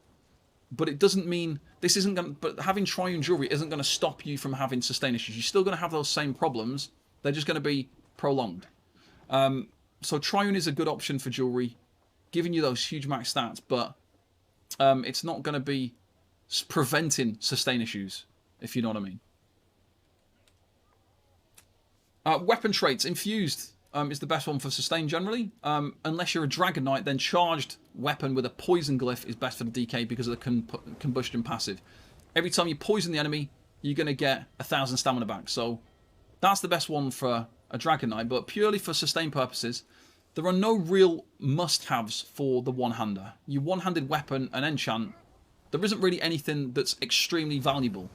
But it doesn't mean this isn't going. But having Triune jewelry isn't going to stop you from having sustain issues. You're still going to have those same problems. They're just going to be prolonged. So Triune is a good option for jewelry, giving you those huge max stats, but it's not going to be preventing sustain issues, if you know what I mean. Weapon traits. Infused is the best one for sustain generally. Unless you're a Dragon Knight, then charged weapon with a poison glyph is best for the DK because of the combustion passive. Every time you poison the enemy, you're going to get 1,000 stamina back. So that's the best one for a Dragon Knight, but purely for sustain purposes, there are no real must-haves for the one-hander. Your one-handed weapon and enchant, there isn't really anything that's extremely valuable.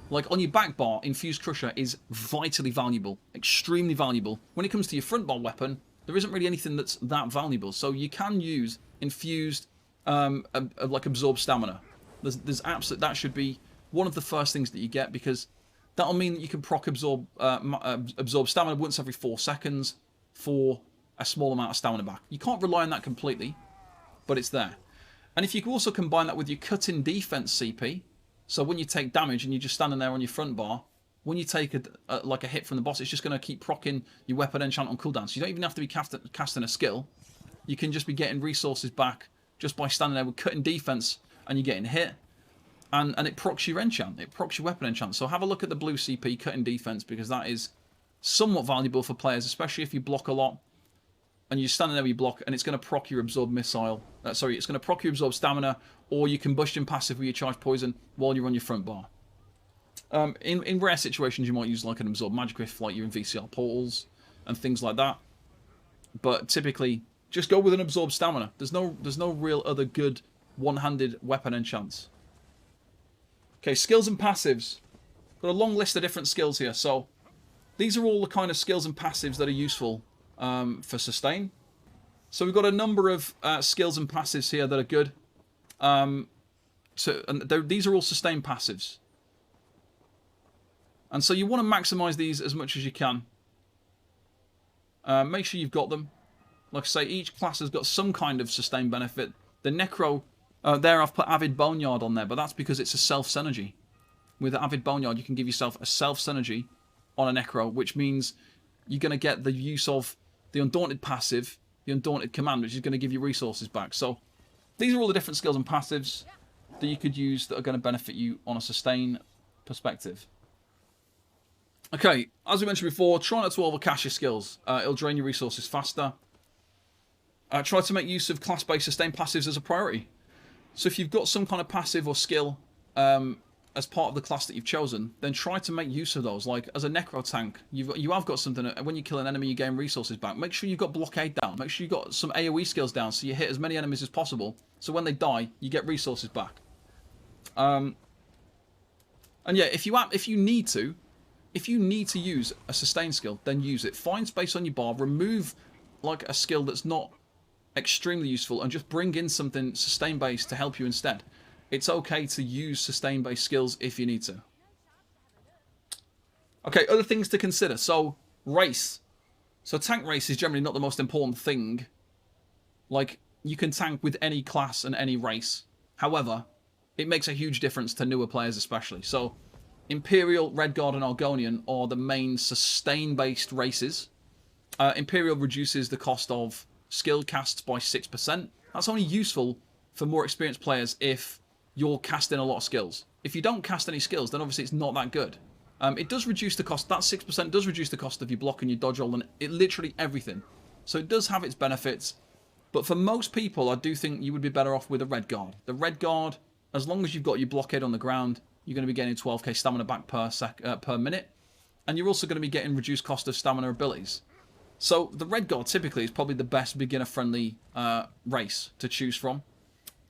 Like on your back bar, Infused Crusher is vitally valuable, extremely valuable. When it comes to your front bar weapon, there isn't really anything that's that valuable. So you can use Infused, like Absorb Stamina. That should be one of the first things that you get, because that'll mean that you can proc absorb stamina once every 4 seconds for a small amount of stamina back. You can't rely on that completely, but it's there. And if you can also combine that with your cutting defense CP, so when you take damage and you're just standing there on your front bar, when you take a hit from the boss, it's just going to keep proccing your weapon enchant on cooldown. So you don't even have to be casting a skill. You can just be getting resources back just by standing there with cutting defense, and you're getting hit. And it procs your enchant. It procs your weapon enchant. So have a look at the blue CP, cutting defense, because that is somewhat valuable for players, especially if you block a lot and you're standing there with your block, and it's going to proc your absorb missile. It's going to proc your absorb stamina, or your combustion passive with your charged poison while you're on your front bar. In rare situations, you might use like an absorb magic riff, like you're in VCR portals and things like that. But typically, just go with an absorb stamina. There's no real other good one-handed weapon enchants. Okay, skills and passives. Got a long list of different skills here. So these are all the kind of skills and passives that are useful for sustain. So we've got a number of skills and passives here that are good. These are all sustain passives. And so you want to maximize these as much as you can. Make sure you've got them. Like I say, each class has got some kind of sustain benefit. The Necro, there I've put Avid Boneyard on there, but that's because it's a self-synergy. With Avid Boneyard, you can give yourself a self-synergy on a Necro, which means you're going to get the use of the Undaunted passive the Undaunted Command, which is going to give you resources back. So these are all the different skills and passives that you could use that are going to benefit you on a sustain perspective. Okay, as we mentioned before, try not to overcast your skills. It'll drain your resources faster. Try to make use of class-based sustain passives as a priority. So if you've got some kind of passive or skill as part of the class that you've chosen, then try to make use of those. Like as a necro tank, you have got something. When you kill an enemy, you gain resources back. Make sure you've got blockade down. Make sure you've got some AoE skills down, so you hit as many enemies as possible. So when they die, you get resources back. And yeah, if you need to use a sustain skill, then use it. Find space on your bar. Remove like a skill that's not extremely useful, and just bring in something sustain based to help you instead. It's okay to use sustain based skills if you need to. Okay, other things to consider. So race. So tank race is generally not the most important thing. Like you can tank with any class and any race. However, it makes a huge difference to newer players especially. So Imperial, Redguard and Argonian are the main sustain based races. Imperial reduces the cost of skill casts by 6%. That's only useful for more experienced players if you're casting a lot of skills. If you don't cast any skills, then obviously it's not that good. It does reduce the cost. That 6% does reduce the cost of your block and your dodge roll and literally everything. So it does have its benefits. But for most people, I do think you would be better off with a Redguard. The Redguard, as long as you've got your blockade on the ground, you're going to be getting 12k stamina back per minute. And you're also going to be getting reduced cost of stamina abilities. So the Redguard typically is probably the best beginner-friendly race to choose from.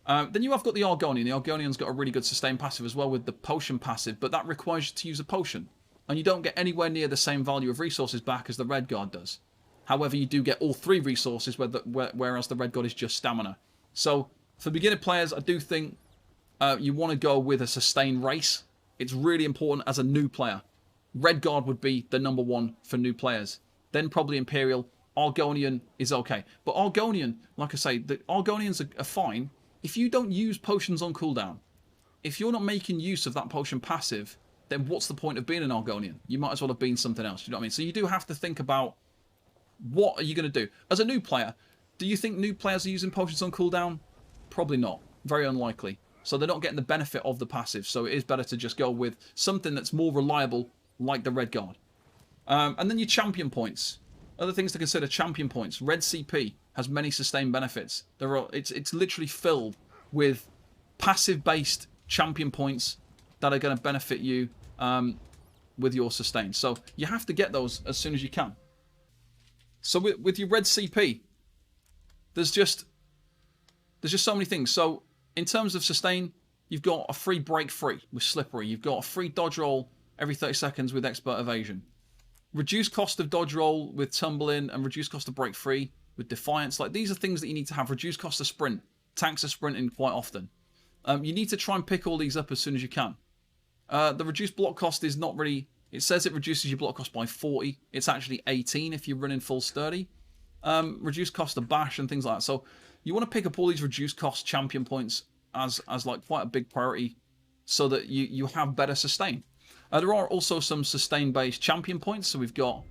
Then you have got the Argonian. The Argonian's got a really good sustain passive as well with the potion passive, but that requires you to use a potion. And you don't get anywhere near the same value of resources back as the Redguard does. However, you do get all 3 resources, whereas the Redguard is just stamina. So for beginner players, I do think you want to go with a sustain race. It's really important as a new player. Redguard would be the #1 for new players. Then probably Imperial. Argonian is okay. But Argonian, like I say, the Argonians are fine if you don't use potions on cooldown. If you're not making use of that potion passive, then what's the point of being an Argonian? You might as well have been something else. You know what I mean? So you do have to think about what are you going to do. As a new player, do you think new players are using potions on cooldown? Probably not. Very unlikely. So they're not getting the benefit of the passive. So it is better to just go with something that's more reliable, like the Redguard. And then your champion points. Other things to consider: champion points. Red CP has many sustained benefits. It's literally filled with passive-based champion points that are going to benefit you with your sustain. So you have to get those as soon as you can. So with your red CP, there's just so many things. So in terms of sustain, you've got a free break free with Slippery. You've got a free dodge roll every 30 seconds with Expert Evasion. Reduced cost of dodge roll with Tumbling, and reduced cost of break free with Defiance. Like, these are things that you need to have. Reduced cost of sprint. Tanks are sprinting quite often. You need to try and pick all these up as soon as you can. The reduced block cost is not really... It says it reduces your block cost by 40. It's actually 18 if you're running full sturdy. Reduced cost of bash and things like that. So you want to pick up all these reduced cost champion points as like quite a big priority, so that you have better sustain. There are also some sustain-based champion points. So we've got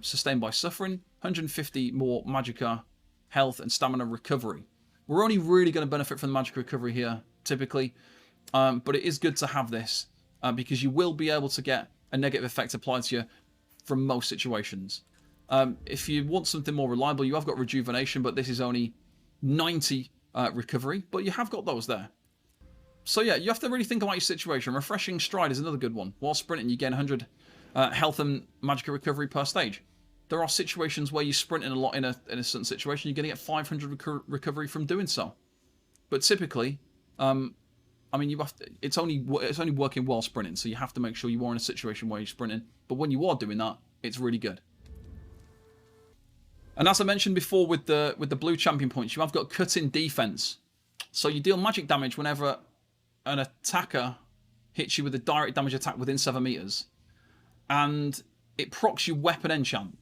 sustain by suffering, 150 more Magicka health and stamina recovery. We're only really going to benefit from the Magicka recovery here, typically. But it is good to have this because you will be able to get a negative effect applied to you from most situations. If you want something more reliable, you have got rejuvenation, but this is only 90 recovery. But you have got those there. So yeah, you have to really think about your situation. Refreshing Stride is another good one. While sprinting, you gain 100 health and Magicka recovery per stage. There are situations where you're sprinting a lot in a certain situation, you're going to get 500 recovery from doing so. But typically, I mean, it's only working while sprinting, so you have to make sure you are in a situation where you're sprinting. But when you are doing that, it's really good. And as I mentioned before with the blue champion points, you have got cut-in defense. So you deal magic damage whenever an attacker hits you with a direct damage attack within 7 meters, and it procs your weapon enchant.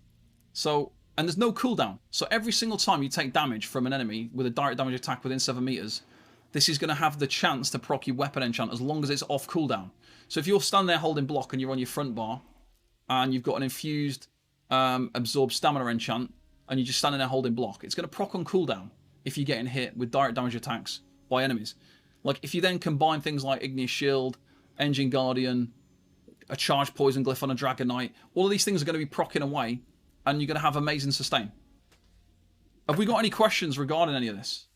So, and there's no cooldown. So every single time you take damage from an enemy with a direct damage attack within 7 meters, this is going to have the chance to proc your weapon enchant as long as it's off cooldown. So if you're standing there holding block and you're on your front bar, and you've got an infused absorb stamina enchant, and you're just standing there holding block, it's going to proc on cooldown if you're getting hit with direct damage attacks by enemies. Like, if you then combine things like Igneous Shield, Engine Guardian, a charged Poison Glyph on a Dragon Knight, all of these things are going to be proccing away, and you're going to have amazing sustain. Have we got any questions regarding any of this?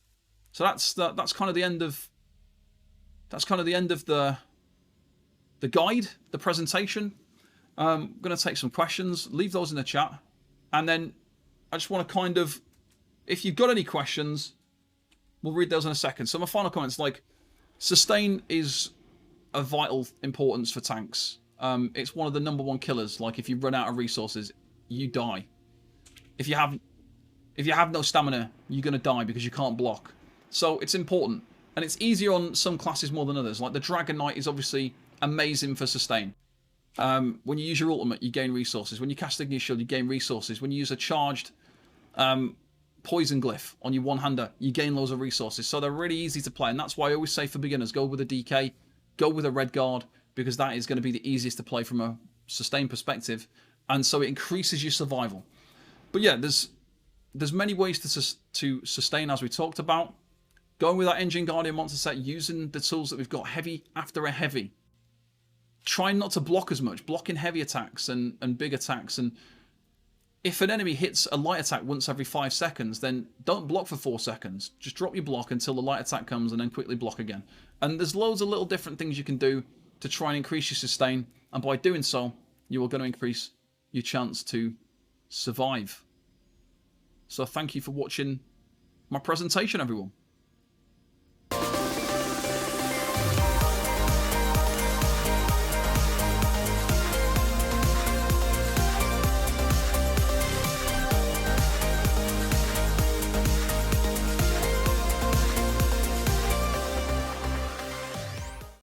So that's kind of the end of the guide, the presentation. I'm going to take some questions, leave those in the chat, and then I just want to kind of, if you've got any questions, we'll read those in a second. So my final comments, like, sustain is of vital importance for tanks. It's one of the #1 killers. Like, if you run out of resources, you die. If you have no stamina, you're going to die because you can't block. So it's important. And it's easier on some classes more than others. Like, the Dragon Knight is obviously amazing for sustain. When you use your ultimate, you gain resources. When you cast Igneous Shield, you gain resources. When you use a charged Poison Glyph on your one-hander, you gain loads of resources. So they're really easy to play. And that's why I always say for beginners, go with a DK, go with a Red Guard, because that is going to be the easiest to play from a sustain perspective. And so it increases your survival. But yeah, there's many ways to sustain, as we talked about. Going with that Engine Guardian monster set, using the tools that we've got, heavy after a heavy. Trying not to block as much, blocking heavy attacks and big attacks. And if an enemy hits a light attack once every 5 seconds, then don't block for 4 seconds. Just drop your block until the light attack comes and then quickly block again. And there's loads of little different things you can do to try and increase your sustain. And by doing so, you are going to increase your chance to survive. So thank you for watching my presentation, everyone.